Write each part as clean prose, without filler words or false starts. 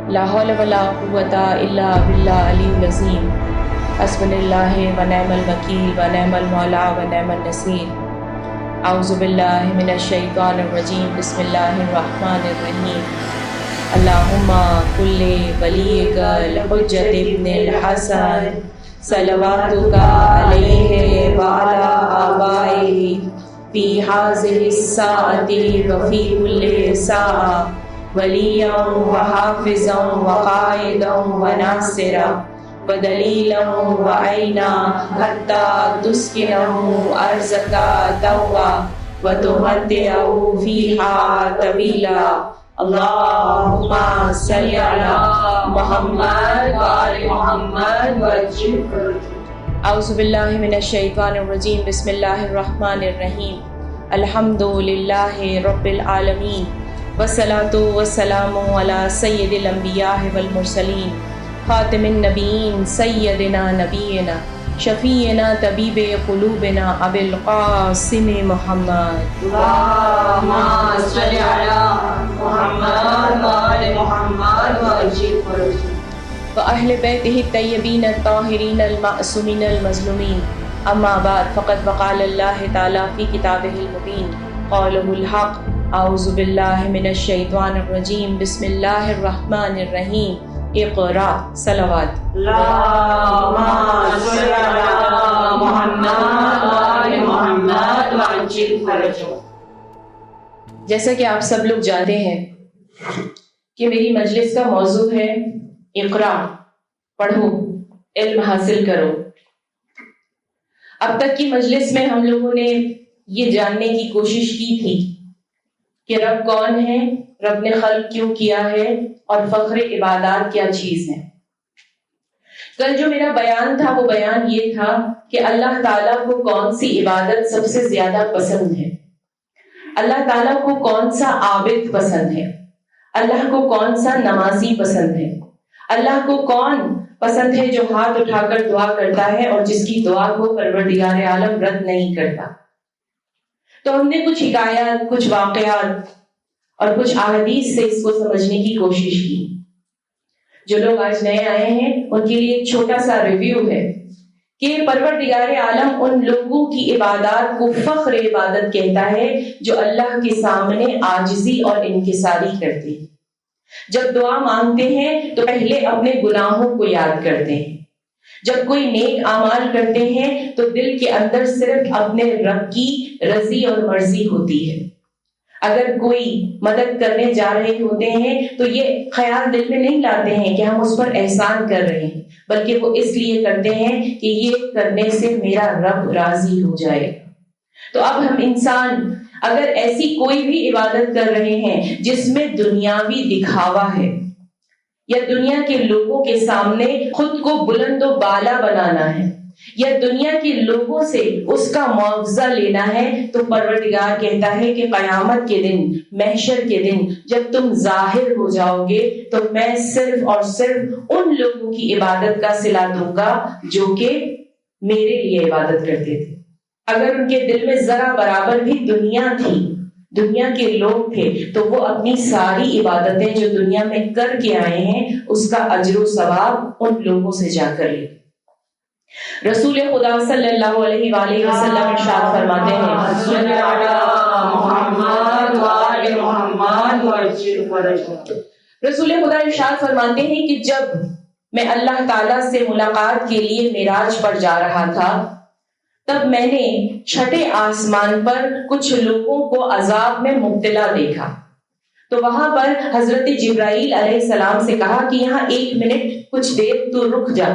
لا حول ولا قوة إلا بالله العلی العظیم. حسبنا اللہ و نعم الوکیل و نعم المولا و نعم النصیر. اعوذ باللہ من الشیطان الرجیم. بسم اللہ الرحمن الرحیم. اللہم کل ولیک الحجۃ ابن الحسن صلواتک علیہ وعلی آبائہ فی ہذہ الساعۃ وفی کل ساعۃ ولیاً وحافظا وقائدا وناصرا ودلیلا وعینا حتی تسکنہ ارضک طوعا وتمتعہ فیہا طویلا. اللہم صلی علی محمد وآل محمد وعجل. اعوذ باللہ من الشیطان الرجیم. بسم اللہ الرحمن الرحیم. الحمد للہ رب العالمین والصلاة والسلام علی سید الانبیاء والمرسلین خاتم النبیین سیدنا نبینا شفیعنا طبیب قلوبنا ابی القاسم محمد. اللہم صلی علی محمد وآل محمد وعجل فرجہ. وأہل بیتہ الطیبین الطاہرین المعصومین المظلومین. اما بعد فقد وقال اللہ تعالی فی کتابہ المبین قولہ الحق. اعوذ باللہ من الشیطان الرجیم. بسم اللہ الرحمن الرحیم. اقرا. صلوات. اللہم صلی علی محمد وآل محمد وعجل فرجہ. جیسا کہ آپ سب لوگ جانتے ہیں کہ میری مجلس کا موضوع ہے اقرا، پڑھو، علم حاصل کرو. اب تک کی مجلس میں ہم لوگوں نے یہ جاننے کی کوشش کی تھی کہ رب کون ہے، رب نے خلق کیوں کیا ہے اور فخر عبادات کیا چیز ہے. کل جو میرا بیان تھا وہ بیان یہ تھا کہ اللہ تعالیٰ کو کون سی عبادت سب سے زیادہ پسند ہے، اللہ تعالیٰ کو کون سا عابد پسند ہے، اللہ کو کون سا نمازی پسند ہے، اللہ کو کون پسند ہے جو ہاتھ اٹھا کر دعا کرتا ہے اور جس کی دعا کو پروردگار عالم رد نہیں کرتا. تو ہم نے کچھ حکایات، کچھ واقعات اور کچھ احادیث سے اس کو سمجھنے کی کوشش کی. جو لوگ آج نئے آئے ہیں ان کے لیے ایک چھوٹا سا ریویو ہے کہ پروردگار عالم ان لوگوں کی عبادات کو فخر عبادت کہتا ہے جو اللہ کے سامنے عاجزی اور انکساری کرتے ہیں. جب دعا مانگتے ہیں تو پہلے اپنے گناہوں کو یاد کرتے ہیں. جب کوئی نیک اعمال کرتے ہیں تو دل کے اندر صرف اپنے رب کی رضی اور مرضی ہوتی ہے. اگر کوئی مدد کرنے جا رہے ہوتے ہیں تو یہ خیال دل میں نہیں لاتے ہیں کہ ہم اس پر احسان کر رہے ہیں، بلکہ وہ اس لیے کرتے ہیں کہ یہ کرنے سے میرا رب راضی ہو جائے. تو اب ہم انسان اگر ایسی کوئی بھی عبادت کر رہے ہیں جس میں دنیاوی دکھاوا ہے یا دنیا کے لوگوں کے سامنے خود کو بلند و بالا بنانا ہے یا دنیا کے لوگوں سے اس کا معاوضہ لینا ہے، تو پروردگار کہتا ہے کہ قیامت کے دن، محشر کے دن جب تم ظاہر ہو جاؤ گے تو میں صرف اور صرف ان لوگوں کی عبادت کا صلہ دوں گا جو کہ میرے لیے عبادت کرتے تھے. اگر ان کے دل میں ذرا برابر بھی دنیا تھی، دنیا کے لوگ تھے، تو وہ اپنی ساری عبادتیں جو دنیا میں کر کے آئے ہیں اس کا اجر و ثواب ان لوگوں سے جا کر لے. رسول خدا صلی اللہ علیہ وآلہ وسلم ارشاد فرماتے ہیں صلی علی محمد وآل محمد وعجل فرجہ. رسول خدا ارشاد فرماتے ہیں کہ جب میں اللہ تعالیٰ سے ملاقات کے لیے معراج پر جا رہا تھا تب میں نے چھٹے آسمان پر کچھ لوگوں کو عذاب میں مبتلا دیکھا. تو وہاں پر حضرت جبرائیل علیہ السلام سے کہا کہ یہاں 1 منٹ کچھ دیر تو رک جا.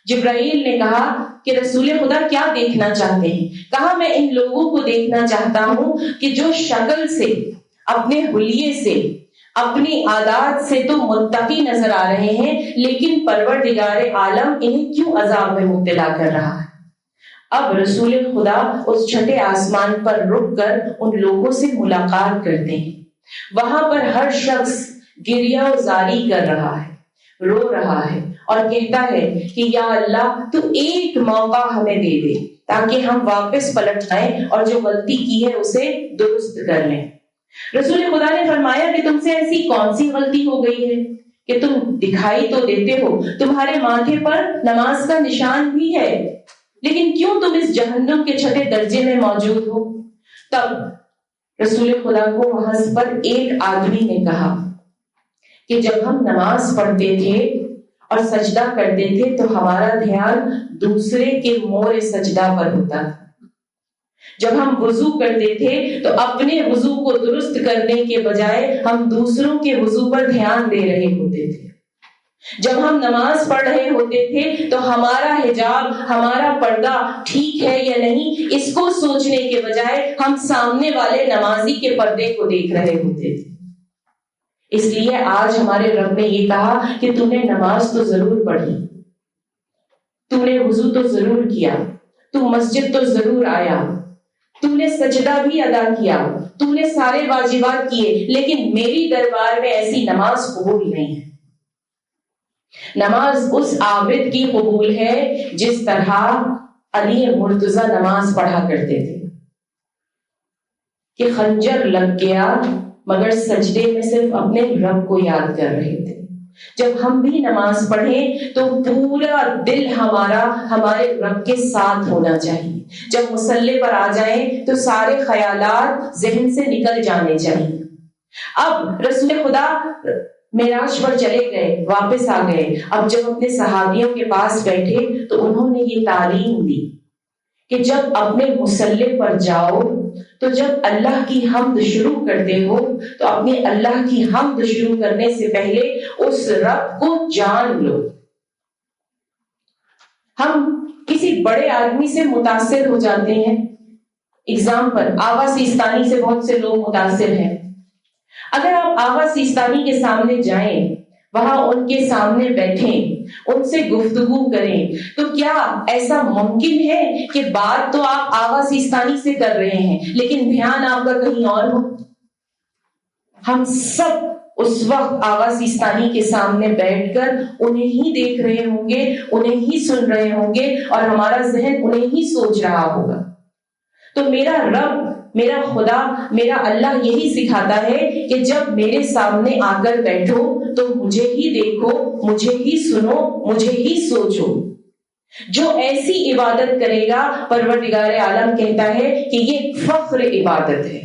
جبرائیل نے کہا کہ رسول خدا کیا دیکھنا چاہتے ہیں؟ کہا میں ان لوگوں کو دیکھنا چاہتا ہوں کہ جو شکل سے، اپنے حلیے سے، اپنی عادات سے تو متقی نظر آ رہے ہیں، لیکن پروردگار عالم انہیں کیوں عذاب میں مبتلا کر رہا ہے. اب رسول خدا اس چھٹے آسمان پر رک کر ان لوگوں سے ملاقات کرتے ہیں. وہاں پر ہر شخص گریہ و زاری کر رہا ہے، رو رہا ہے اور کہتا ہے کہ یا اللہ تو ایک موقع ہمیں دے دے تاکہ ہم واپس پلٹ آئیں اور جو غلطی کی ہے اسے درست کر لیں. رسول خدا نے فرمایا کہ تم سے ایسی کون سی غلطی ہو گئی ہے کہ تم دکھائی تو دیتے ہو, تمہارے ماتھے پر نماز کا نشان بھی ہے, لیکن کیوں تم اس جہنم کے چھٹے درجے میں موجود ہو؟ تب رسول خدا کو وہاں پر ایک آدمی نے کہا کہ جب ہم نماز پڑھتے تھے اور سجدہ کرتے تھے تو ہمارا دھیان دوسرے کے مور سجدہ پر ہوتا تھا. جب ہم وضو کرتے تھے تو اپنے وضو کو درست کرنے کے بجائے ہم دوسروں کے وضو پر دھیان دے رہے ہوتے تھے. جب ہم نماز پڑھ رہے ہوتے تھے تو ہمارا حجاب, ہمارا پردہ ٹھیک ہے یا نہیں, اس کو سوچنے کے بجائے ہم سامنے والے نمازی کے پردے کو دیکھ رہے ہوتے تھے. اس لیے آج ہمارے رب نے یہ کہا کہ تو نے نماز تو ضرور پڑھی, تو نے وضو تو ضرور کیا, تو مسجد تو ضرور آیا, تو نے سجدہ بھی ادا کیا, تو نے سارے واجبات کیے, لیکن میری دربار میں ایسی نماز قبول نہیں ہے. نماز اس عابد کی قبول ہے جس طرح علی مرتضیٰ نماز پڑھا کرتے تھے کہ خنجر لگ گیا مگر سجدے میں صرف اپنے رب کو یاد کر رہے تھے. جب ہم بھی نماز پڑھیں تو پورا دل ہمارا ہمارے رب کے ساتھ ہونا چاہیے. جب مصلی پر آ جائیں تو سارے خیالات ذہن سے نکل جانے چاہیے. اب رسول خدا معراج پر چلے گئے, واپس آ گئے. اب جب اپنے صحابیوں کے پاس بیٹھے تو انہوں نے یہ تعلیم دی کہ جب اپنے مصلی پر جاؤ تو جب اللہ کی حمد شروع کرتے ہو تو اپنے اللہ کی حمد شروع کرنے سے پہلے اس رب کو جان لو. ہم کسی بڑے آدمی سے متاثر ہو جاتے ہیں. اگزامپل, آغا سیستانی سے بہت سے لوگ متاثر ہیں. اگر آپ آغا سیستانی کے سامنے جائیں, وہاں ان کے سامنے بیٹھیں, ان سے گفتگو کریں, تو کیا ایسا ممکن ہے کہ بات تو آپ آغا سیستانی سے کر رہے ہیں لیکن دھیان آپ کا کہیں اور ہو؟ ہم سب اس وقت آغا سیستانی کے سامنے بیٹھ کر انہیں ہی دیکھ رہے ہوں گے, انہیں ہی سن رہے ہوں گے, اور ہمارا ذہن انہیں ہی سوچ رہا ہوگا. تو میرا رب, میرا خدا, میرا اللہ یہی سکھاتا ہے کہ جب میرے سامنے آ کر بیٹھو تو مجھے ہی دیکھو, مجھے ہی سنو, مجھے ہی سوچو. جو ایسی عبادت کرے گا, پروردگار عالم کہتا ہے کہ یہ فخر عبادت ہے.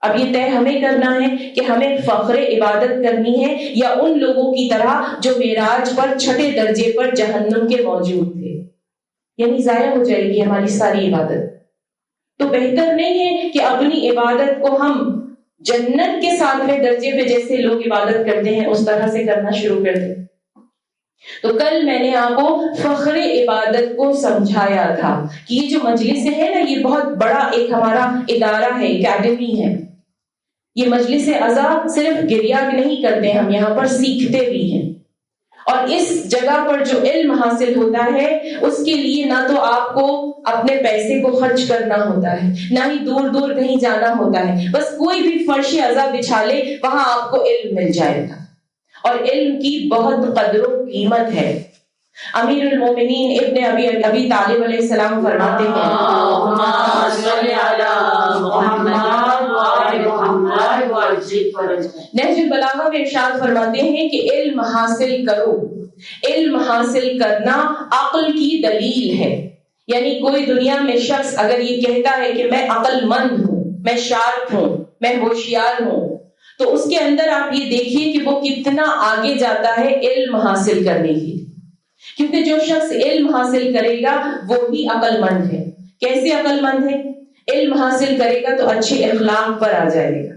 اب یہ طے ہمیں کرنا ہے کہ ہمیں فخر عبادت کرنی ہے یا ان لوگوں کی طرح جو معراج پر چھٹے درجے پر جہنم کے موجود تھے, یعنی ضائع ہو جائے گی ہماری ساری عبادت. تو بہتر نہیں ہے کہ اپنی عبادت کو ہم جنت کے 7ویں درجے پہ جیسے لوگ عبادت کرتے ہیں اس طرح سے کرنا شروع کر دیں. تو کل میں نے آپ کو فخر عبادت کو سمجھایا تھا کہ یہ جو مجلس ہے نا, یہ بہت بڑا ایک ہمارا ادارہ ہے, اکیڈمی ہے. یہ مجلس اعضا صرف گریا نہیں کرتے, ہم یہاں پر سیکھتے بھی ہیں. اور اس جگہ پر جو علم حاصل ہوتا ہے اس کے لیے نہ تو آپ کو اپنے پیسے کو خرچ کرنا ہوتا ہے, نہ ہی دور دور کہیں جانا ہوتا ہے. بس کوئی بھی فرش اعضا بچھا لے, وہاں آپ کو علم مل جائے گا. اور علم کی بہت قدر و قیمت ہے. امیر المومنین ابن ابی طالب علیہ السلام فرماتے ہیں, نہج البلاغہ میں ارشاد فرماتے ہیں کہ علم حاصل کرو. علم حاصل کرنا عقل کی دلیل ہے. یعنی کوئی دنیا میں شخص اگر یہ کہتا ہے کہ میں عقل مند ہوں, میں شارپ ہوں, میں ہوشیار ہوں, تو اس کے اندر آپ یہ دیکھیے کہ وہ کتنا آگے جاتا ہے علم حاصل کرنے کے لیے. کیونکہ جو شخص علم حاصل کرے گا وہی عقل مند ہے. کیسے عقل مند ہے؟ علم حاصل کرے گا تو اچھے اخلاق پر آ جائے گا,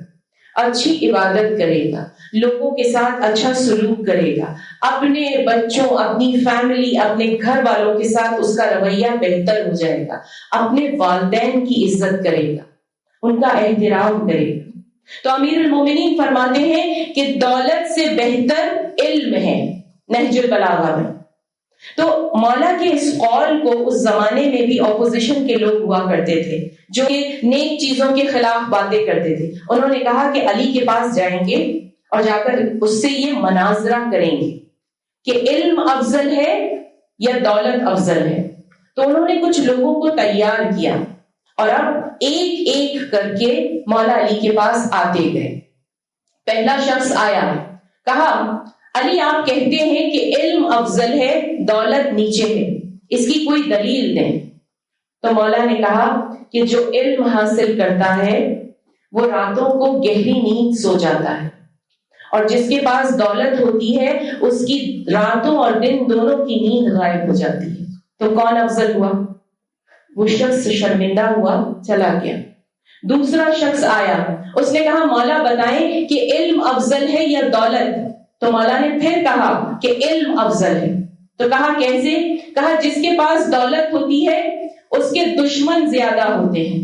اچھی عبادت کرے گا, لوگوں کے ساتھ اچھا سلوک کرے گا, اپنے بچوں, اپنی فیملی, اپنے گھر والوں کے ساتھ اس کا رویہ بہتر ہو جائے گا, اپنے والدین کی عزت کرے گا, ان کا احترام کرے گا. تو امیر المومنین فرماتے ہیں کہ دولت سے بہتر علم ہے نہج البلاغہ میں. تو مولا کے اس قول کو اس زمانے میں بھی اپوزیشن کے لوگ ہوا کرتے تھے جو کہ نیک چیزوں کے خلاف باتیں کرتے تھے. انہوں نے کہا کہ علی کے پاس جائیں گے اور جا کر اس سے یہ مناظرہ کریں گے کہ علم افضل ہے یا دولت افضل ہے. تو انہوں نے کچھ لوگوں کو تیار کیا اور اب ایک ایک کر کے مولا علی کے پاس آتے گئے. پہلا شخص آیا, کہا علی آپ کہتے ہیں کہ علم افضل ہے، دولت نیچے ہے، اس کی کوئی دلیل دیں۔ تو مولا نے کہا کہ جو علم حاصل کرتا ہے وہ راتوں کو گہری نیند سو جاتا ہے، اور جس کے پاس دولت ہوتی ہے اس کی راتوں اور دن دونوں کی نیند غائب ہو جاتی ہے۔ تو کون افضل ہوا؟ وہ شخص شرمندہ ہوا، چلا گیا۔ دوسرا شخص آیا، اس نے کہا مولا بتائیں کہ علم افضل ہے یا دولت؟ تو مولا نے پھر کہا کہ علم افضل ہے۔ تو کہا کیسے؟ کہا جس کے پاس دولت ہوتی ہے اس کے دشمن زیادہ ہوتے ہیں،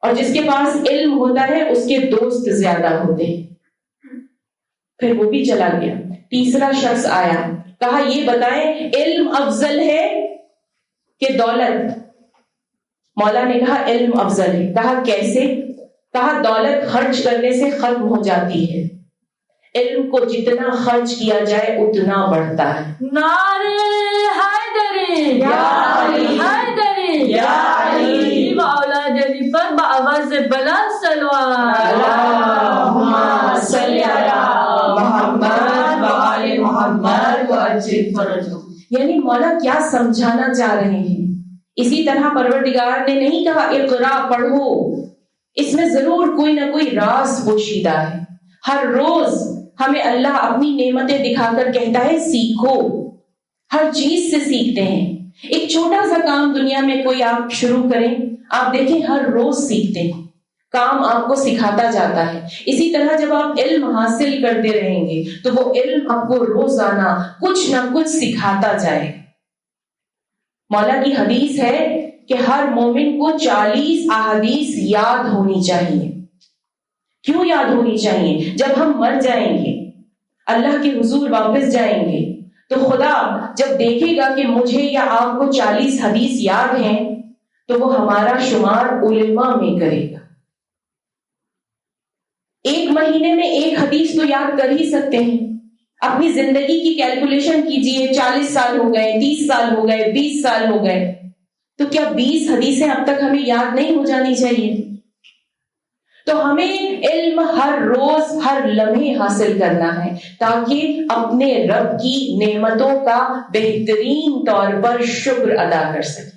اور جس کے پاس علم ہوتا ہے اس کے دوست زیادہ ہوتے ہیں۔ پھر وہ بھی چلا گیا۔ تیسرا شخص آیا، کہا یہ بتائیں علم افضل ہے کہ دولت؟ مولا نے کہا علم افضل ہے۔ کہا کیسے؟ کہا دولت خرچ کرنے سے ختم ہو جاتی ہے، علم کو جتنا خرچ کیا جائے اتنا بڑھتا ہے۔ نعرے حیدری یا علی، حیدری یا علی، اولاد علی پر بآواز بلند صلوات۔ اللہم صلی علی محمد و آل محمد وعجل فرجہم۔ یعنی مولا کیا سمجھانا چاہ رہے ہیں؟ اسی طرح پروردگار نے نہیں کہا اقرا پڑھو، اس میں ضرور کوئی نہ کوئی راز پوشیدہ ہے۔ ہر روز ہمیں اللہ اپنی نعمتیں دکھا کر کہتا ہے سیکھو، ہر چیز سے سیکھتے ہیں۔ ایک چھوٹا سا کام دنیا میں کوئی آپ شروع کریں، آپ دیکھیں ہر روز سیکھتے ہیں، کام آپ کو سکھاتا جاتا ہے۔ اسی طرح جب آپ علم حاصل کرتے رہیں گے تو وہ علم آپ کو روزانہ کچھ نہ کچھ سکھاتا جائے۔ مولا کی حدیث ہے کہ ہر مومن کو 40 احادیث یاد ہونی چاہیے۔ کیوں یاد ہونی چاہیے؟ جب ہم مر جائیں گے، اللہ کے حضور واپس جائیں گے، تو خدا جب دیکھے گا کہ مجھے یا آپ کو 40 حدیث یاد ہیں تو وہ ہمارا شمار علماء میں کرے گا۔ ایک مہینے میں ایک حدیث تو یاد کر ہی سکتے ہیں۔ اپنی زندگی کی کیلکولیشن کیجئے، 40 سال ہو گئے، 30 سال ہو گئے، 20 سال ہو گئے، تو کیا 20 حدیثیں اب تک ہمیں یاد نہیں ہو جانی چاہیے؟ تو ہمیں علم ہر روز ہر لمحے حاصل کرنا ہے تاکہ اپنے رب کی نعمتوں کا بہترین طور پر شکر ادا کر سکیں۔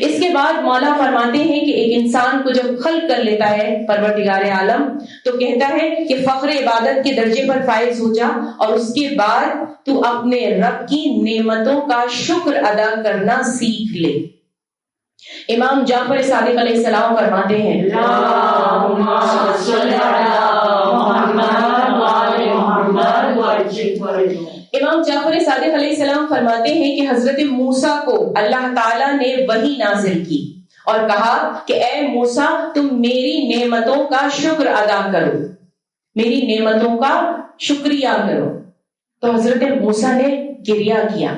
اس کے بعد مولا فرماتے ہیں کہ ایک انسان کو جب خلق کر لیتا ہے پروردگار عالم تو کہتا ہے کہ فخر عبادت کے درجے پر فائز ہو جا، اور اس کے بعد تو اپنے رب کی نعمتوں کا شکر ادا کرنا سیکھ لے۔ امام جعفر صادق علیہ السلام فرماتے ہیں اللہم صلی علی محمد و آل محمد وعجل فرجہم۔ امام جعفر صادق علیہ السلام فرماتے ہیں کہ حضرت موسیٰ کو اللہ تعالیٰ نے وحی نازل کی اور کہا کہ اے موسیٰ تم میری نعمتوں کا شکر ادا کرو، میری نعمتوں کا شکریہ کرو۔ تو حضرت موسیٰ نے گریہ کیا،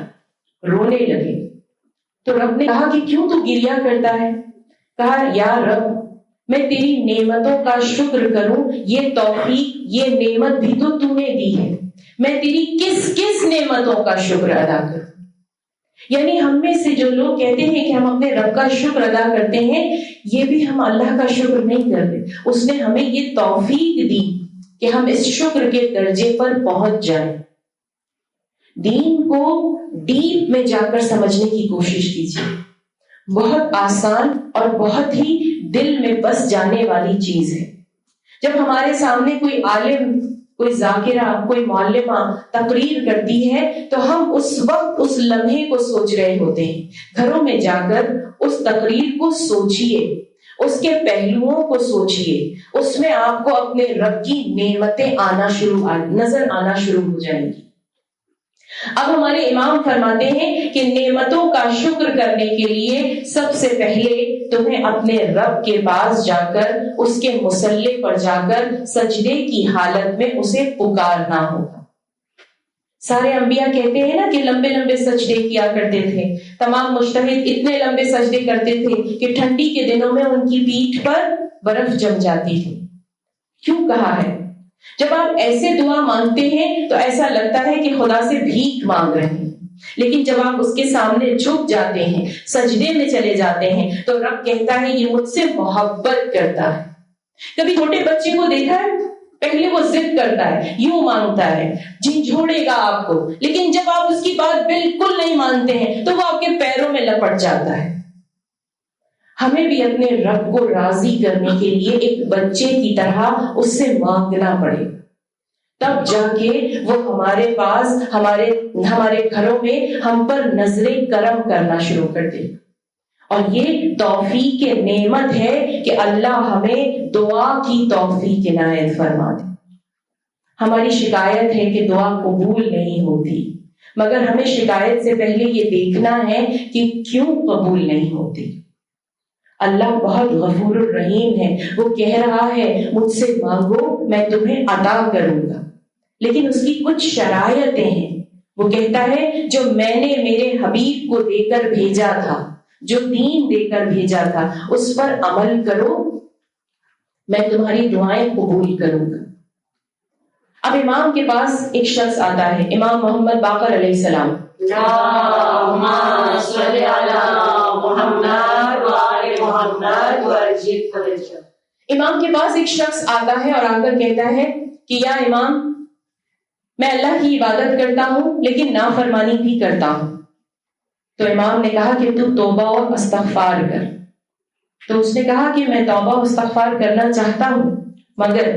رونے لگے۔ تو رب نے کہا کہ کیوں تو گریہ کرتا ہے؟ کہا یا رب میں تیری نعمتوں کا شکر کروں، یہ توفیق یہ نعمت بھی تو تو نے دی ہے، میں تیری کس کس نعمتوں کا شکر ادا کروں؟ یعنی ہم میں سے جو لوگ کہتے ہیں کہ ہم اپنے رب کا شکر ادا کرتے ہیں، یہ بھی ہم اللہ کا شکر نہیں کرتے۔ اس نے ہمیں یہ توفیق دی کہ ہم اس شکر کے درجے پر پہنچ جائیں۔ دین کو ڈیپ میں جا کر سمجھنے کی کوشش کیجیے، بہت آسان اور بہت ہی دل میں بس جانے والی چیز ہے۔ جب ہمارے سامنے کوئی عالم، کوئی ذاکرہ، کوئی معلمہ تقریر کرتی ہے تو ہم اس وقت اس لمحے کو سوچ رہے ہوتے ہیں۔ گھروں میں جا کر اس تقریر کو سوچئے، اس کے پہلوؤں کو سوچئے، اس میں آپ کو اپنے رب کی نعمتیں نظر آنا شروع ہو جائیں گی۔ اب ہمارے امام فرماتے ہیں کہ نعمتوں کا شکر کرنے کے لیے سب سے پہلے تمہیں اپنے رب کے پاس جا کر اس کے مصلی پر جا کر سجدے کی حالت میں اسے پکارنا ہوگا۔ سارے انبیاء کہتے ہیں نا کہ لمبے لمبے سجدے کیا کرتے تھے، تمام مجتہد اتنے لمبے سجدے کرتے تھے کہ ٹھنڈی کے دنوں میں ان کی پیٹھ پر برف جم جاتی تھی۔ کیوں کہا ہے؟ جب آپ ایسے دعا مانگتے ہیں تو ایسا لگتا ہے کہ خدا سے بھیک مانگ رہے ہیں، لیکن جب آپ اس کے سامنے جھک جاتے ہیں، سجدے میں چلے جاتے ہیں، تو رب کہتا ہے یہ مجھ سے محبت کرتا ہے۔ کبھی چھوٹے بچے کو دیکھا ہے؟ پہلے وہ ضد کرتا ہے، یوں مانگتا ہے، جھنجھوڑے گا آپ کو، لیکن جب آپ اس کی بات بالکل نہیں مانتے ہیں تو وہ آپ کے پیروں میں لپٹ جاتا ہے۔ ہمیں بھی اپنے رب کو راضی کرنے کے لیے ایک بچے کی طرح اس سے مانگنا پڑے، تب جا کے وہ ہمارے پاس ہمارے گھروں میں ہم پر نظر کرم کرنا شروع کر دے۔ اور یہ توفیق نعمت ہے کہ اللہ ہمیں دعا کی توفیق عنایت فرما دے۔ ہماری شکایت ہے کہ دعا قبول نہیں ہوتی، مگر ہمیں شکایت سے پہلے یہ دیکھنا ہے کہ کیوں قبول نہیں ہوتی۔ اللہ بہت غفور الرحیم ہے، وہ کہہ رہا ہے مجھ سے مانگو میں تمہیں عطا کروں گا، لیکن اس کی کچھ شرائطیں ہیں۔ وہ کہتا ہے جو میں نے میرے حبیب کو دے کر بھیجا تھا، جو دین دے کر بھیجا تھا، اس پر عمل کرو، میں تمہاری دعائیں قبول کروں گا۔ اب امام کے پاس ایک شخص آتا ہے، امام محمد باقر علیہ السلام، اللہم صلی علی محمد وآل محمد وزد فرجہ۔ امام کے پاس ایک شخص آتا ہے اور آ کر کہتا ہے کہ یا امام، میں اللہ کی عبادت کرتا ہوں لیکن نافرمانی بھی کرتا ہوں۔ تو امام نے کہا کہ تو توبہ اور استغفار کر۔ تو اس نے کہا کہ میں توبہ اور استغفار کرنا چاہتا ہوں، مگر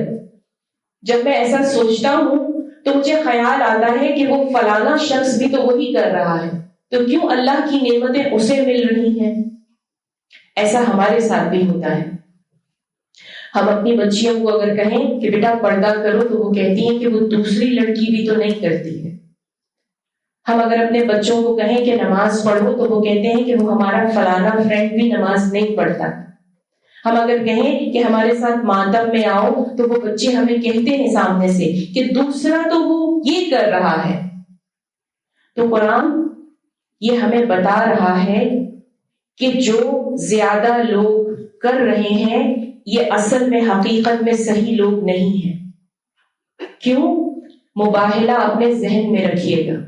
جب میں ایسا سوچتا ہوں تو مجھے خیال آتا ہے کہ وہ فلانا شخص بھی تو وہی کر رہا ہے، تو کیوں اللہ کی نعمتیں اسے مل رہی ہیں؟ ایسا ہمارے ساتھ بھی ہوتا ہے۔ ہم اپنی بچیوں کو اگر کہیں کہ بیٹا پردہ کرو تو وہ کہتی ہیں کہ وہ دوسری لڑکی بھی تو نہیں کرتی ہے۔ ہم اگر اپنے بچوں کو کہیں کہ نماز پڑھو تو وہ کہتے ہیں کہ وہ ہمارا فلانا فرینڈ بھی نماز نہیں پڑھتا۔ ہم اگر کہیں کہ ہمارے ساتھ ماتم میں آؤ تو وہ بچے ہمیں کہتے ہیں سامنے سے کہ دوسرا تو وہ یہ کر رہا ہے۔ تو قرآن یہ ہمیں بتا رہا ہے کہ جو زیادہ لوگ کر رہے ہیں یہ اصل میں حقیقت میں صحیح لوگ نہیں ہیں۔ کیوں؟ مباہلہ اپنے ذہن میں رکھیے گا۔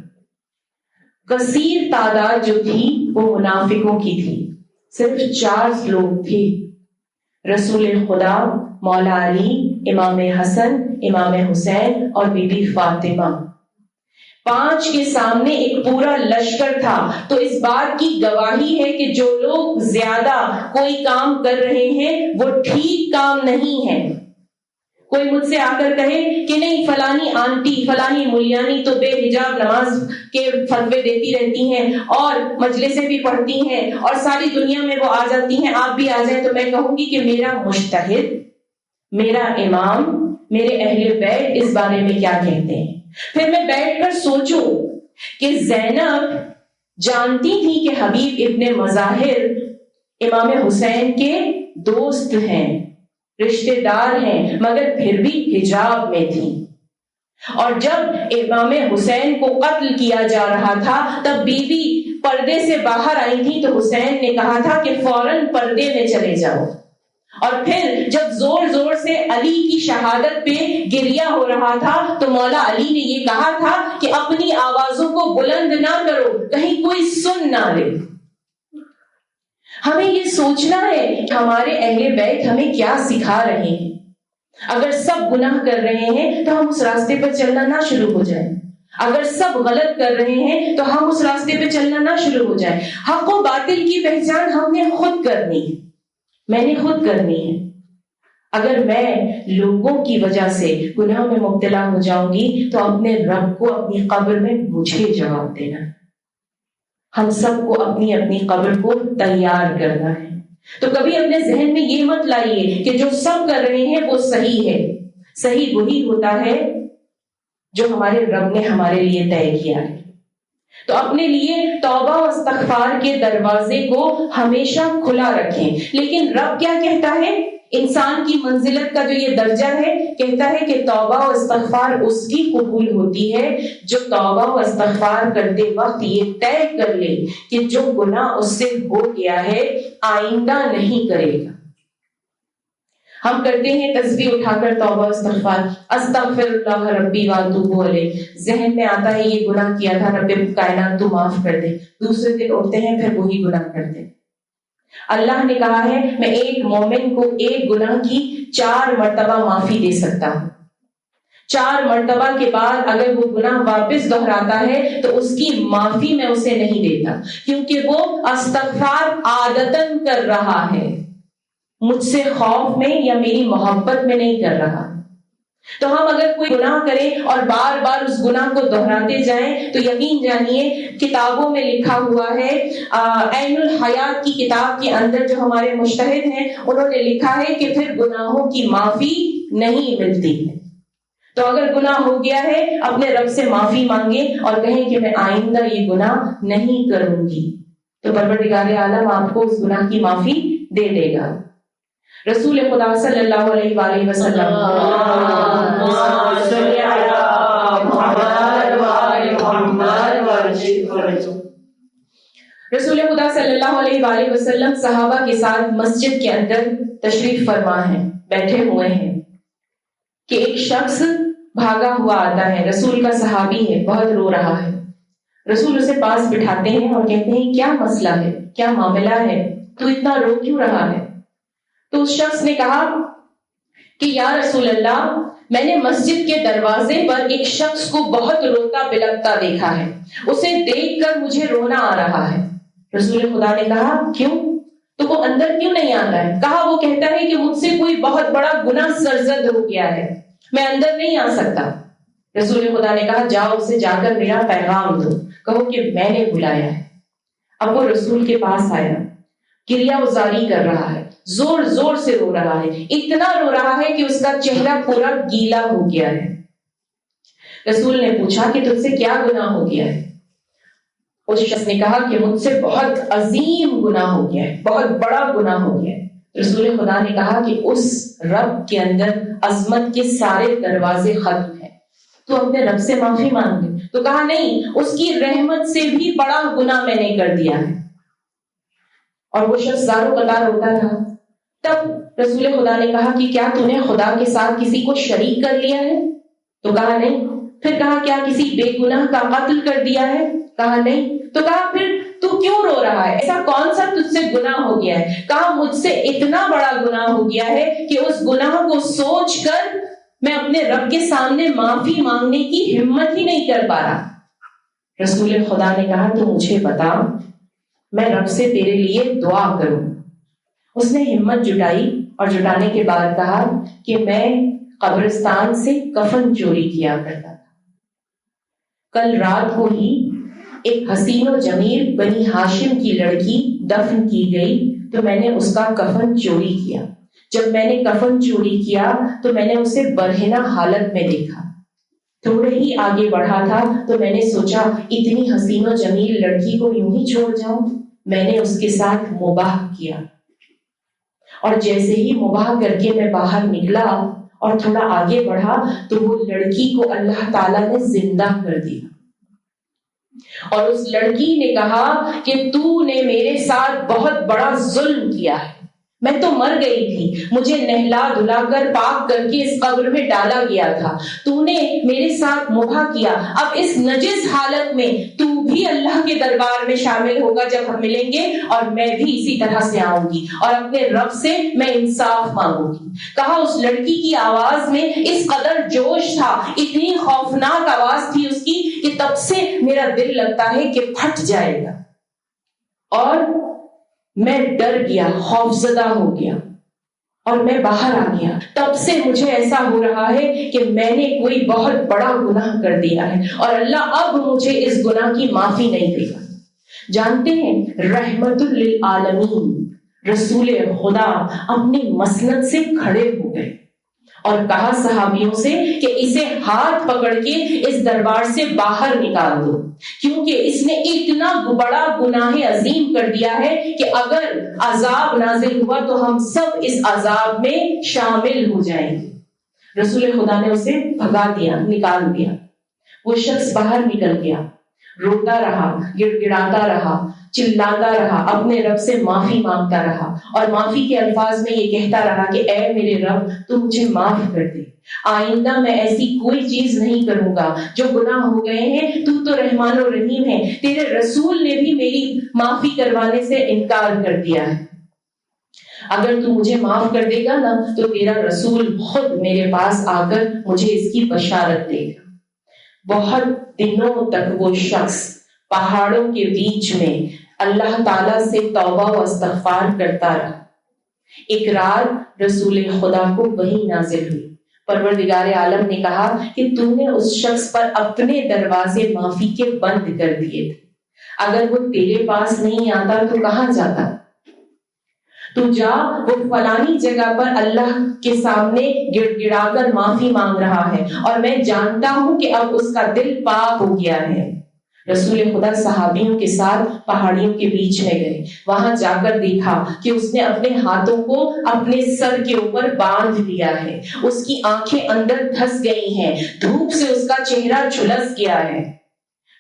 کثیر تعداد جو تھی وہ منافقوں کی تھی، صرف 4 لوگ تھے، رسول خدا، مولا علی، امام حسن، امام حسین اور بی بی فاطمہ۔ 5 کے سامنے ایک پورا لشکر تھا۔ تو اس بات کی گواہی ہے کہ جو لوگ زیادہ کوئی کام کر رہے ہیں وہ ٹھیک کام نہیں ہے۔ کوئی مجھ سے آ کر کہے کہ نہیں فلانی آنٹی، فلانی مولیانی تو بے حجاب نماز کے فتوے دیتی رہتی ہیں اور مجلسیں بھی پڑھتی ہیں اور ساری دنیا میں وہ آ جاتی ہیں، آپ بھی آ جائیں، تو میں کہوں گی کہ میرا مجتہد، میرا امام، میرے اہل بیت اس بارے میں کیا کہتے ہیں۔ پھر میں بیٹھ کر سوچوں کہ زینب جانتی تھی کہ حبیب ابن مظاہر امام حسین کے دوست ہیں، رشتے دار ہیں، مگر پھر بھی حجاب میں تھی۔ اور جب امام حسین کو قتل کیا جا رہا تھا تب بی بی پردے سے باہر آئی تھی، تو حسین نے کہا تھا کہ فوراً پردے میں چلے جاؤ۔ اور پھر جب زور زور سے علی کی شہادت پہ گریہ ہو رہا تھا تو مولا علی نے یہ کہا تھا کہ اپنی آوازوں کو بلند نہ کرو، کہیں کوئی سن نہ لے۔ ہمیں یہ سوچنا ہے کہ ہمارے اہل بیت ہمیں کیا سکھا رہے ہیں۔ اگر سب گناہ کر رہے ہیں تو ہم اس راستے پر چلنا نہ شروع ہو جائیں، اگر سب غلط کر رہے ہیں تو ہم اس راستے پہ چلنا نہ شروع ہو جائیں۔ حق و باطل کی پہچان ہم نے خود کرنی ہے، میں نے خود کرنی ہے۔ اگر میں لوگوں کی وجہ سے گناہ میں مبتلا ہو جاؤں گی تو اپنے رب کو اپنی قبر میں مجھے جواب دینا ہے۔ ہم سب کو اپنی اپنی قبر کو تیار کرنا ہے۔ تو کبھی اپنے ذہن میں یہ مت لائیے کہ جو سب کر رہے ہیں وہ صحیح ہے۔ صحیح وہی ہوتا ہے جو ہمارے رب نے ہمارے لیے طے کیا ہے۔ تو اپنے لیے توبہ و استغفار کے دروازے کو ہمیشہ کھلا رکھیں۔ لیکن رب کیا کہتا ہے؟ انسان کی منزلت کا جو یہ درجہ ہے، کہتا ہے کہ توبہ و استغفار اس کی قبول ہوتی ہے جو توبہ و استغفار کرتے وقت یہ طے کر لے کہ جو گناہ اس سے ہو گیا ہے آئندہ نہیں کرے گا۔ ہم کرتے ہیں تسبیح اٹھا کر توبہ استغفار، استغفر اللہ ربی واتوب علیہ، ذہن میں آتا ہے یہ گناہ کیا تھا، رب کائنات تو معاف کر دے، دوسرے دن اٹھتے ہیں پھر وہی گناہ کرتے ہیں۔ اللہ نے کہا ہے میں ایک مومن کو ایک گناہ کی 4 مرتبہ معافی دے سکتا ہوں۔ 4 مرتبہ کے بعد اگر وہ گناہ واپس دہراتا ہے تو اس کی معافی میں اسے نہیں دیتا، کیونکہ وہ استغفار عادتاً کر رہا ہے، مجھ سے خوف میں یا میری محبت میں نہیں کر رہا۔ تو ہم اگر کوئی گناہ کریں اور بار بار اس گناہ کو دہراتے جائیں تو یقین جانیے کتابوں میں لکھا ہوا ہے، عین الحیات کی کتاب کے اندر جو ہمارے مجتہد ہیں انہوں نے لکھا ہے کہ پھر گناہوں کی معافی نہیں ملتی ہے۔ تو اگر گناہ ہو گیا ہے اپنے رب سے معافی مانگے اور کہیں کہ میں آئندہ یہ گناہ نہیں کروں گی، تو پروردگار عالم آپ کو اس گناہ کی معافی دے دے گا۔ رسول خدا صلی اللہ علیہ وآلہ وسلم رسول خدا صلی اللہ علیہ وآلہ وسلم صحابہ کے ساتھ مسجد کے اندر تشریف فرما ہیں، بیٹھے ہوئے ہیں کہ ایک شخص بھاگا ہوا آتا ہے، رسول کا صحابی ہے، بہت رو رہا ہے۔ رسول اسے پاس بٹھاتے ہیں اور کہتے ہیں کیا مسئلہ ہے، کیا معاملہ ہے، تو اتنا رو کیوں رہا ہے؟ تو اس شخص نے کہا کہ یا رسول اللہ، میں نے مسجد کے دروازے پر ایک شخص کو بہت روتا بلکتا دیکھا ہے، اسے دیکھ کر مجھے رونا آ رہا ہے۔ رسول خدا نے کہا کیوں؟ تو وہ اندر کیوں نہیں آتا ہے؟ کہا وہ کہتا ہے کہ مجھ سے کوئی بہت بڑا گناہ سرزد ہو گیا ہے، میں اندر نہیں آ سکتا۔ رسول خدا نے کہا جاؤ اسے جا کر میرا پیغام دو، کہو کہ میں نے بلایا ہے۔ اب وہ رسول کے پاس آیا، کریا ازاری کر رہا ہے، زور زور سے رو رہا ہے، اتنا رو رہا ہے کہ اس کا چہرہ پورا گیلا ہو گیا ہے۔ رسول نے پوچھا کہ تجھ سے کیا گناہ ہو گیا ہے؟ اس شخص نے کہا کہ مجھ سے بہت عظیم گناہ ہو گیا ہے، بہت بڑا گناہ ہو گیا ہے۔ رسول خدا نے کہا کہ اس رب کے اندر عظمت کے سارے دروازے ختم ہیں، تو اپنے رب سے معافی مانگ لے۔ تو کہا نہیں، اس کی رحمت سے بھی بڑا گناہ میں نے کر دیا ہے۔ اور وہ شخص زاروں قطار روتا رہا۔ تب رسول خدا نے کہا کہ کیا تو نے خدا کے ساتھ کسی کو شریک کر لیا ہے؟ تو کہا نہیں۔ پھر کہا کیا کسی بے گناہ کا قتل کر دیا ہے؟ کہا نہیں۔ تو کہا پھر تو کیوں رو رہا ہے؟ ایسا کون سا تجھ سے گناہ ہو گیا ہے؟ کہا مجھ سے اتنا بڑا گناہ ہو گیا ہے کہ اس گناہ کو سوچ کر میں اپنے رب کے سامنے معافی مانگنے کی ہمت ہی نہیں کر پا رہا۔ رسول خدا نے کہا تو مجھے بتا، میں رب سے تیرے لیے دعا کروں۔ اس نے ہمت جٹائی اور جٹانے کے بعد کہا کہ میں قبرستان سے کفن چوری کیا کرتا تھا، کل رات کو ہی ایک حسین و جمیل بنی ہاشم کی لڑکی دفن کی گئی تو میں نے اس کا کفن چوری کیا۔ جب میں نے کفن چوری کیا تو میں نے اسے برہنہ حالت میں دیکھا، تھوڑے ہی آگے بڑھا تھا تو میں نے سوچا اتنی حسین و جمیل لڑکی کو یوں ہی چھوڑ جاؤں۔ میں نے اس کے ساتھ مباح کیا، اور جیسے ہی مباح کر کے میں باہر نکلا اور تھوڑا آگے بڑھا تو وہ لڑکی کو اللہ تعالیٰ نے زندہ کر دیا، اور اس لڑکی نے کہا کہ تو نے میرے ساتھ بہت بڑا ظلم کیا ہے، میں تو مر گئی تھی، مجھے نہلا دھلا کر پاک کر کے اس قبر میں ڈالا گیا تھا، تو نے میرے ساتھ مباح کیا، اب اس نجس حالت میں تو بھی اللہ کے دربار میں شامل ہوگا جب ہم ملیں گے، اور میں بھی اسی طرح سے آؤں گی اور اپنے رب سے میں انصاف مانگوں گی۔ کہا اس لڑکی کی آواز میں اس قدر جوش تھا، اتنی خوفناک آواز تھی اس کی کہ تب سے میرا دل لگتا ہے کہ پھٹ جائے گا، اور میں ڈر گیا، خوفزدہ ہو گیا اور میں باہر آ گیا۔ تب سے مجھے ایسا ہو رہا ہے کہ میں نے کوئی بہت بڑا گناہ کر دیا ہے اور اللہ اب مجھے اس گناہ کی معافی نہیں دے گا۔ جانتے ہیں رحمت للعالمین رسول خدا اپنی مسند سے کھڑے ہو گئے اور کہا صحابیوں سے کہ اسے ہاتھ پکڑ کے اس دربار سے باہر نکال دو، کیونکہ اس نے اتنا بڑا گناہ عظیم کر دیا ہے کہ اگر عذاب نازل ہوا تو ہم سب اس عذاب میں شامل ہو جائیں گے۔ رسول خدا نے اسے بھگا دیا، نکال دیا۔ وہ شخص باہر نکل گیا، روتا رہا، گڑ گڑاتا رہا، چلاتا رہا، اپنے رب سے معافی مانگتا رہا، اور معافی کے الفاظ میں یہ کہتا رہا کہ اے میرے رب تو مجھے معاف کر دے، آئندہ میں ایسی کوئی چیز نہیں کروں گا، جو گناہ ہو گئے ہیں تو رحمان و رحیم ہے، تیرے رسول نے بھی میری معافی کروانے سے انکار کر دیا ہے۔ اگر تو مجھے معاف کر دے گا نا تو تیرا رسول خود میرے پاس آ کر مجھے اس کی بشارت دے گا۔ بہت دنوں تک وہ شخص پہاڑوں کے بیچ میں اللہ تعالیٰ سے توبہ و استغفار کرتا رہا۔ ایک رات رسول خدا کو وحی نازل ہوئی، پروردگار عالم نے کہا کہ تو نے اس شخص پر اپنے دروازے معافی کے بند کر دیے تھے، اگر وہ تیرے پاس نہیں آتا تو کہاں جاتا؟ تو جا، وہ فلانی جگہ پر اللہ کے سامنے گڑ گڑا کر معافی مانگ رہا ہے اور میں جانتا ہوں کہ اب اس کا دل پاک ہو گیا ہے۔ رسول خدا صحابیوں کے ساتھ پہاڑیوں کے بیچ میں گئے، وہاں جا کر دیکھا کہ اس نے اپنے ہاتھوں کو اپنے سر کے اوپر باندھ لیا ہے، اس کی آنکھیں اندر دھس گئی ہیں، دھوپ سے اس کا چہرہ جھلس گیا ہے۔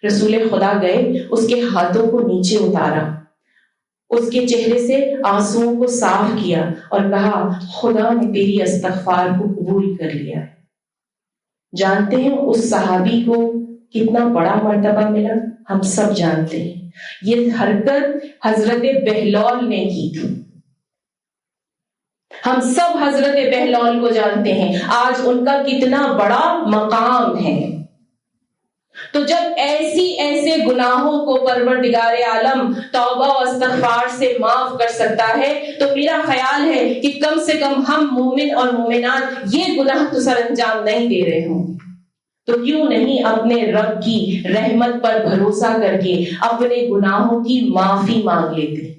رسول خدا گئے، اس کے ہاتھوں کو نیچے اتارا، اس کے چہرے سے آنسوؤں کو صاف کیا اور کہا خدا نے تیری استغفار کو قبول کر لیا ہے۔ جانتے ہیں اس صحابی کو کتنا بڑا مرتبہ ملا؟ ہم سب جانتے ہیں، یہ حرکت حضرت بہلول نے کی تھی۔ ہم سب حضرت بہلول کو جانتے ہیں، آج ان کا کتنا بڑا مقام ہے۔ تو جب ایسے گناہوں کو پروردگار عالم توبہ و استغفار سے معاف کر سکتا ہے تو میرا خیال ہے کہ کم سے کم ہم مومن اور مومنات یہ گناہ تو سر انجام نہیں دے رہے ہوں، تو کیوں نہیں اپنے رب کی رحمت پر بھروسہ کر کے اپنے گناہوں کی معافی مانگ لیتے ہیں،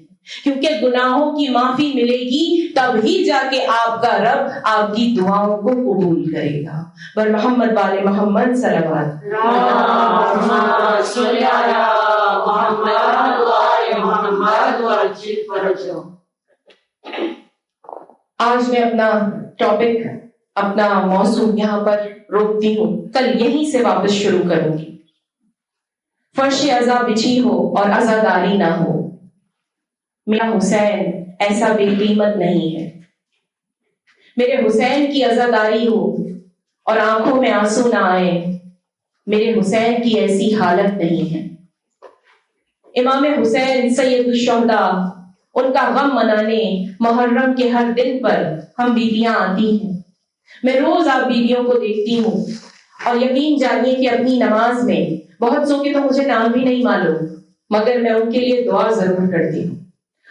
کیونکہ گناہوں کی معافی ملے گی تب ہی جا کے آپ کا رب آپ کی دعاؤں کو قبول کرے گا۔ بر محمد والے محمد صلوات۔ آج میں اپنا ٹاپک، اپنا موضوع یہاں پر روکتی ہوں، کل یہیں سے واپس شروع کروں گی۔ فرش عزا بچھی ہو اور عزاداری نہ ہو، میرا حسین ایسا بے قیمت نہیں ہے۔ میرے حسین کی عزاداری ہو اور آنکھوں میں آنسو نہ آئے، میرے حسین کی ایسی حالت نہیں ہے۔ امام حسین سید الشہداء، ان کا غم منانے محرم کے ہر دن پر ہم بیویاں آتی ہیں۔ میں روز آپ بیویوں کو دیکھتی ہوں اور یقین جانیے کہ اپنی نماز میں بہت سو کے تو مجھے نام بھی نہیں معلوم، مگر میں ان کے لیے دعا ضرور کرتی ہوں،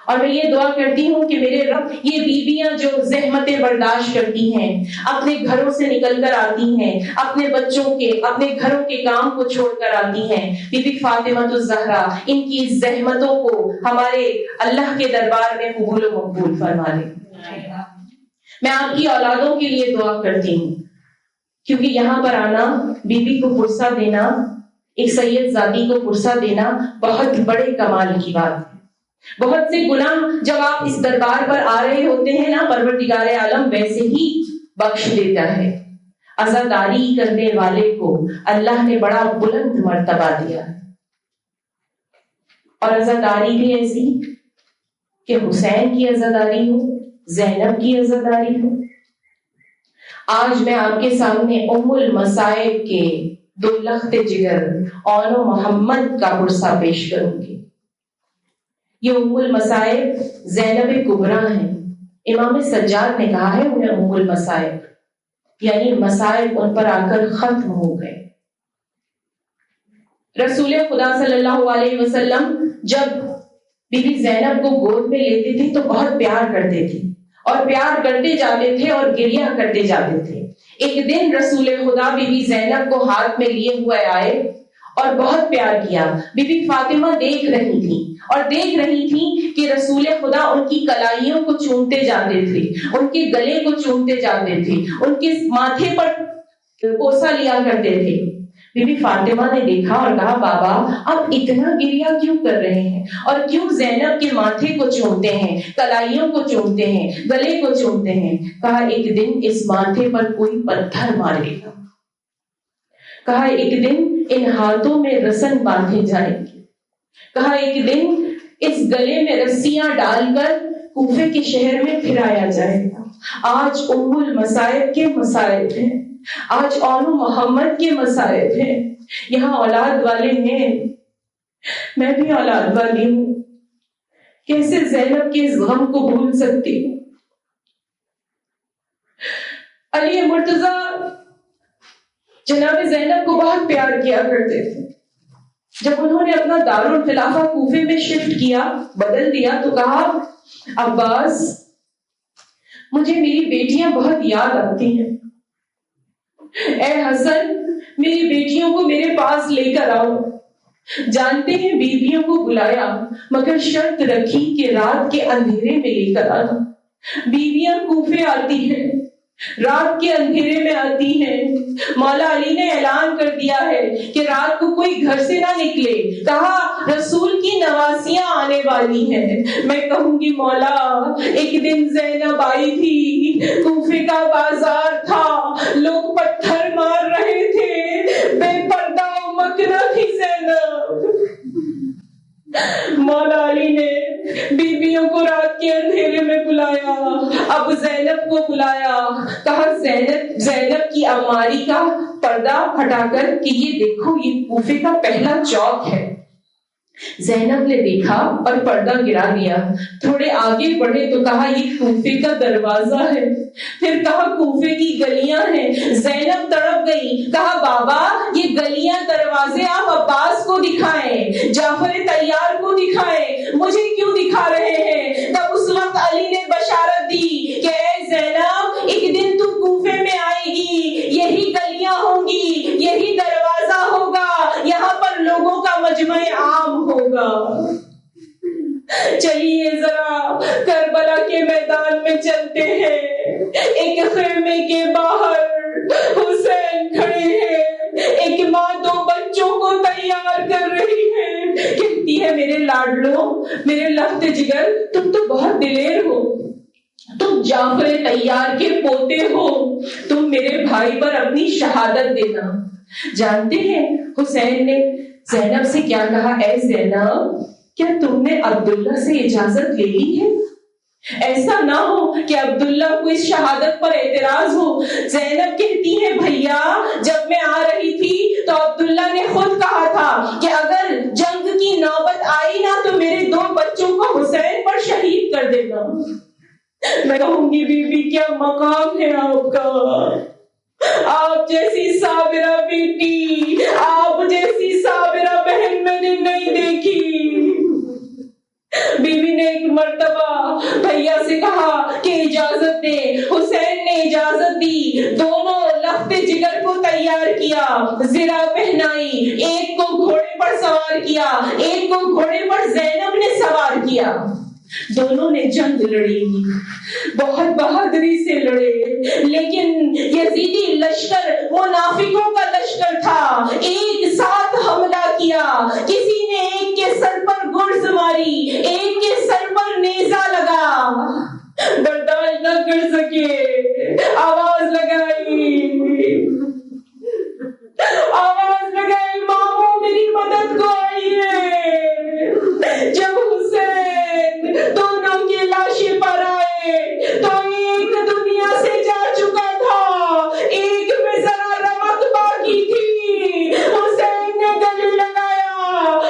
اور میں یہ دعا کرتی ہوں کہ میرے رب یہ بیویاں جو زحمتیں برداشت کرتی ہیں، اپنے گھروں سے نکل کر آتی ہیں، اپنے بچوں کے، اپنے گھروں کے کام کو چھوڑ کر آتی ہیں، بی بی فاطمہ الزہرا، ان کی زحمتوں کو ہمارے اللہ کے دربار میں قبول و مقبول فرما لے۔ میں آپ کی اولادوں کے لیے دعا کرتی ہوں، کیونکہ یہاں پر آنا، بی بی کو پرسہ دینا، ایک سید زادی کو پرسہ دینا بہت بڑے کمال کی بات ہے۔ بہت سے گناہ جب آپ اس دربار پر آ رہے ہوتے ہیں نا، پروردگار عالم ویسے ہی بخش دیتا ہے۔ عزاداری کرنے والے کو اللہ نے بڑا بلند مرتبہ دیا ہے، اور عزاداری بھی ایسی کہ حسین کی عزاداری ہو، زینب کی عزاداری ہو۔ آج میں آپ کے سامنے ام المصائب کے دو لخت جگر اون و محمد کا پرسہ پیش کروں گی۔ یہ ام المصائب زینب کبریٰ ہیں۔ امام سجاد نے کہا ہے انہیں ام المصائب، یعنی مصائب ان پر آ کر ختم ہو گئے۔ رسول خدا صلی اللہ علیہ وسلم جب بی بی زینب کو گود میں لیتے تھے تو بہت پیار کرتے تھے، اور پیار کرتے جاتے تھے اور گریہ کرتے جاتے تھے۔ ایک دن رسول خدا بی بی زینب کو ہاتھ میں لیے ہوئے آئے اور بہت پیار کیا۔ بی بی فاطمہ دیکھ رہی تھی اور دیکھ رہی تھی کہ رسول خدا ان کی کلائیوں کو چومتے جاتے تھے، ان کے گلے کو چومتے جاتے تھے، ان کے ماتھے پر بوسہ لیا کرتے تھے۔ بی بی فاطمہ نے دیکھا اور کہا بابا آپ اتنا گریہ کیوں کر رہے ہیں، اور کیوں زینب کے ماتھے کو چومتے ہیں، کلائیوں کو چومتے ہیں، گلے کو چومتے ہیں؟ کہا ایک دن اس ماتھے پر کوئی پتھر مارے گا، کہا ایک دن ان ہاتھوں میں رسن باندھے جائیں گے، کہا ایک دن اس گلے میں رسیاں ڈال کر کوفے کے شہر میں پھرایا جائے گا۔ آج ام المصائب کے مصائب ہیں، آج اون محمد کے مصائب ہیں۔ یہاں اولاد والے ہیں، میں بھی اولاد والی ہوں، کیسے زینب کے اس غم کو بھول سکتی ہوں؟ علی مرتضیٰ جناب زینب کو بہت پیار کیا کرتے تھے. جب انہوں نے اپنا دارالخلافہ کوفے میں شفٹ کیا، بدل دیا، تو کہا عباس مجھے میری بیٹیاں بہت یاد آتی ہیں، اے حسن میری بیٹیوں کو میرے پاس لے کر آؤ. جانتے ہیں بیویوں کو بلایا مگر شرط رکھی کہ رات کے اندھیرے میں لے کر آنا. بیویاں کوفے آتی ہیں، رات کے اندھیرے میں آتی ہیں. مولا علی نے اعلان کر دیا ہے کہ رات کو کوئی گھر سے نہ نکلے. کہا رسول کی نواسیاں آنے والی ہیں. میں کہوں گی مولا ایک دن زینب آئی تھی، کوفے کا بازار تھا، لوگ پتھر مار رہے تھے، بے پردہ و مکرہ تھی زینب. مولا علی نے بیویوں کو رات کے اندھیرے میں بلایا، اب زینب کو بلایا. کہا زینب کی الماری کا پردہ ہٹا کر کہ یہ دیکھو یہ کوفے کا پہلا چوک ہے. زینب نے دیکھا اور پردہ گرا دیا. تھوڑے آگے بڑھے تو کہا یہ کوفے کا دروازہ ہے. پھر کہا کوفے کی گلیاں ہیں. زینب تڑپ گئی. کہا بابا یہ گلیاں دروازے آپ عباس کو دکھائیں، جعفر طیار کو دکھائیں، مجھے کیوں دکھا رہے ہیں؟ تب اس وقت علی نے بشارت دی کہ اے زینب ایک دن تو کوفے میں آئے گی، یہی گلیاں ہوں گی، یہی دروازہ ہوگا، یہاں پر لوگوں کا مجمع عام ہوگا. چلیے ذرا کربلا کے میدان میں چلتے ہیں. ایک خیمے کے باہر حسین کھڑے ہیں، ایک ماں دو بچوں کو تیار کر رہی ہے. کہتی ہے میرے لاڈلو، میرے لخت جگر، تم تو بہت دلیر ہو، تم جعفر طیار کے پوتے ہو، تم میرے بھائی پر اپنی شہادت دینا. جانتے ہیں حسین نے زینب سے کیا کہا؟ اے زینب کیا تم نے عبداللہ سے اجازت لے لی ہے؟ ایسا نہ ہو کہ عبداللہ کو اس شہادت پر اعتراض ہو. زینب کہتی ہے بھیا جب میں آ رہی تھی تو عبداللہ نے خود کہا تھا کہ اگر جنگ کی نوبت آئی نا تو میرے دو بچوں کو حسین پر شہید کر دینا. میں کہوں گی بی بی کیا مقام ہے آپ کا، آپ جیسی صابرہ بیٹی، آپ جیسی صابرہ بہن میں نے نہیں دیکھی. بیوی نے ایک مرتبہ بھیا سے کہا کہ اجازت دے. حسین نے اجازت دی. دونوں لخت جگر کو تیار کیا، زرہ پہنائی، ایک کو گھوڑے پر سوار کیا، ایک کو گھوڑے پر زینب نے سوار کیا. دونوں نے جنگ لڑی، بہت بہادری سے لڑے، لیکن یزیدی لشکر منافقوں کا لشکر تھا. ایک ساتھ حملہ کیا، کسی نے ایک کے سر پر گرز ماری، ایک کے سر پر نیزہ لگا. برداشت نہ کر سکے، آواز لگائی ماموں میری مدد کو آئیے. جب حسین دونوں کی لاشیں پر آئے تو ایک دنیا سے جا چکا تھا، ایک میں ذرا رمق باقی تھی. حسین نے گلے لگایا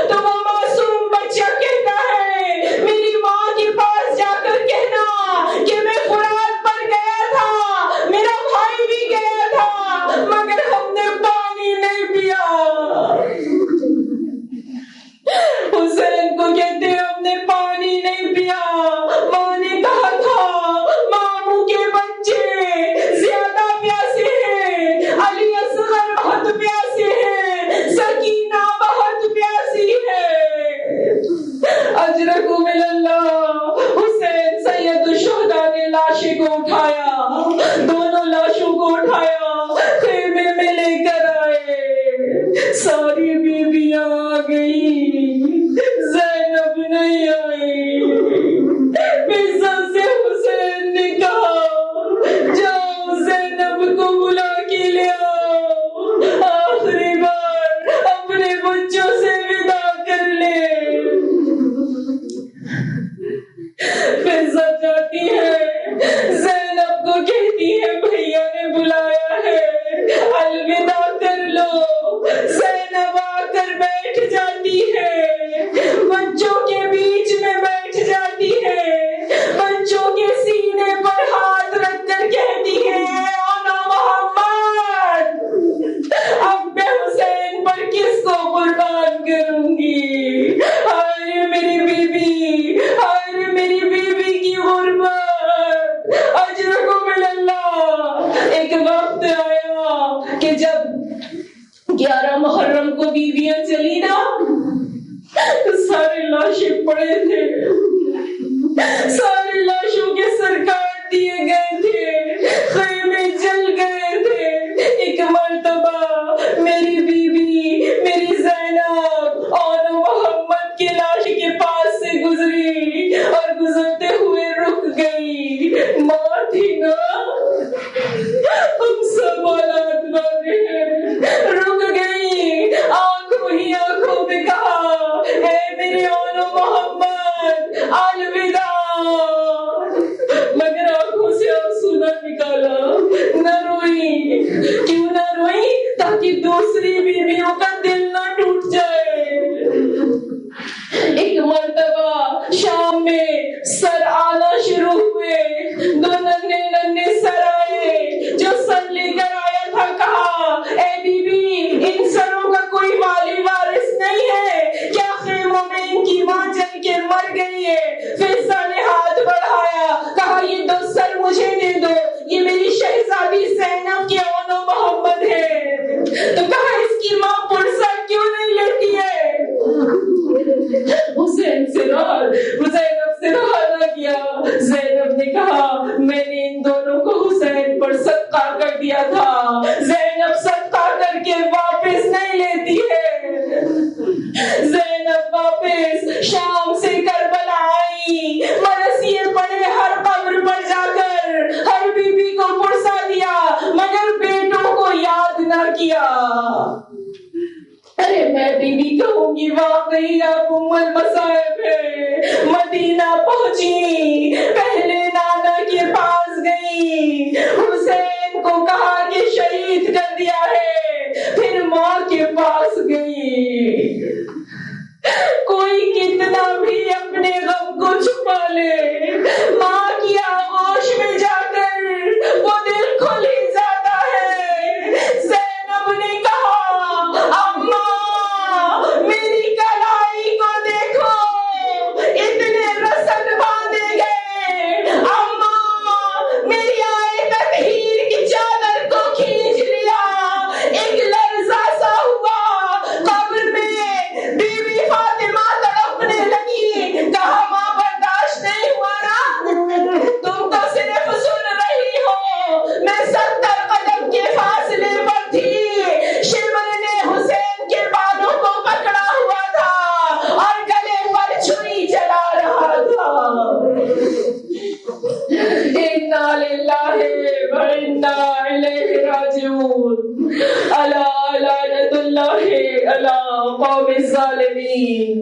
تو وہ معصوم بچہ کہتا ہے میری ماں کے پاس جا کر کہنا کہ میں فرات پر گیا تھا کہ جب 11 محرم کو بیویاں چلی نا تو سارے لاشیں پڑے تھے، سارے لاشوں کے سر کاٹ دیے گئے تھے، خیمے جل گئے تھے۔ ایک مرتبہ میری بیوی میری زینب اور محمد کی لاش کے پاس سے گزری اور گزرتے ہوئے رک گئی۔ ماں تھی نا، ہم سب اولاد والے ہیں، رک گئی، آنکھوں ہی آنکھوں میں کہا اے میرے اولو محمد الوداع، مگر آنکھوں سے آنسو نہ نکالا، نہ روئی۔ کیوں نہ روئی؟ تاکہ دوسری بیویوں کا دل نہ ٹوٹ جائے۔ ایک مرتبہ شام میں سر آنا شروع ہوئے، 2 ننھے سر آئے۔ جو سر لے کر آیا تھا کہا اے بی بی، ان سروں کا کوئی والی وارث نہیں ہے کیا؟ خیموں میں ان کی ماں جل کے مر گئی ہے۔ فیصل نے ہاتھ بڑھایا، کہا یہ 2 سر مجھے دے دو، یہ میری شہزادی زینب کے اولو محمد ہے۔ تو کہا اس کی ماں پرسہ کیوں نہیں لیتی ہے؟ حسین سے رہا، زینب سے رہا نہ کیا۔ زینب نے کہا میں نے ان دونوں کو حسین پر صدقہ کر دیا تھا، زینب صدقہ کر کے واپس نہیں لیتی ہے۔ زینب واپس شام سے کربلا آئی، مرثیے پڑے، ہر قبر پر جا کر ہر بی بی کو پرسہ دیا، مگر بیٹوں کو یاد نہ کیا۔ ارے میں بی بی کہوں گی واقعی آپ ام المصائب ہے۔ مدینہ پہنچی، پہلے نانا کے پاس گئی، حسین کو کہا کہ شہید کر دیا ہے، پھر ماں کے پاس گئی۔ کوئی کتنا بھی اپنے غم کو چھپا لے، ماں کی آغوش میں جا کر وہ دل کھل ہی جاتا ہے۔ زینب نے کہا اماں میری کلائی کو دیکھو، اتنے رسن باندھے گئے، اماں میری آئے تطہیر کی چادر کو کھینچ لیا۔ ایک لرزہ سا ہوا قبر میں، بی بی فاطمہ تڑپنے لگی، کہا ماں برداشت نہیں ہوا نا؟ تم تو صرف سن رہی ہو، میں 70 قدم کے فاصلے پر تھی، شمر نے حسین کے بالوں کو پکڑا ہوا تھا اور گلے پر چھری چلا رہا تھا۔ انا للہ و انا الیہ راجعون، الا لعنۃ اللہ علی قوم الظالمین۔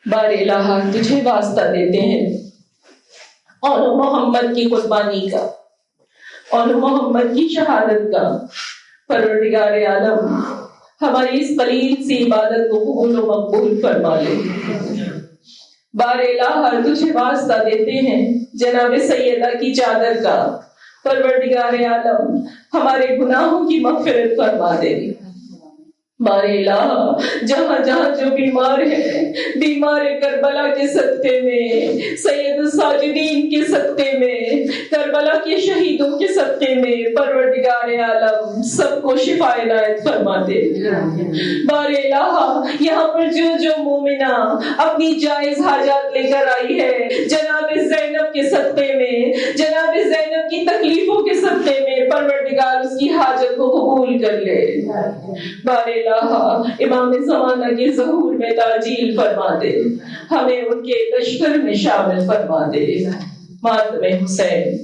بار الہ تجھے واسطہ دیتے ہیں اور محمد کی قربانی کا اور محمد کی شہادت کا۔ پروردگار عالم ہماری اس قلیل سی عبادت کو قبول و مقبول فرما لے۔ بار الہ تجھے واسطہ دیتے ہیں جناب سیدہ کی چادر کا۔ پروردگار عالم ہمارے گناہوں کی مغفرت فرما دے۔ بار الہ جہاں جہاں جو بیمار ہے، بیمار کربلا کے صدقے میں، سید الساجدین کے صدقے میں، کربلا کے شہیدوں کے صدقے میں، پروردگار عالم سب کو شفا عنایت فرما دے۔ بار الہ یہاں پر جو جو مومنہ اپنی جائز حاجات لے کر آئی ہے، جناب زینب کے صدقے میں، جناب زینب کی تکلیفوں کے صدقے میں، پروردگار اس کی حاجت کو قبول کر لے۔ بار الہ امام زمانہ کے ظہور میں تعجیل فرما دے، ہمیں ان کے لشکر میں شامل فرما دے۔ ماتم حسین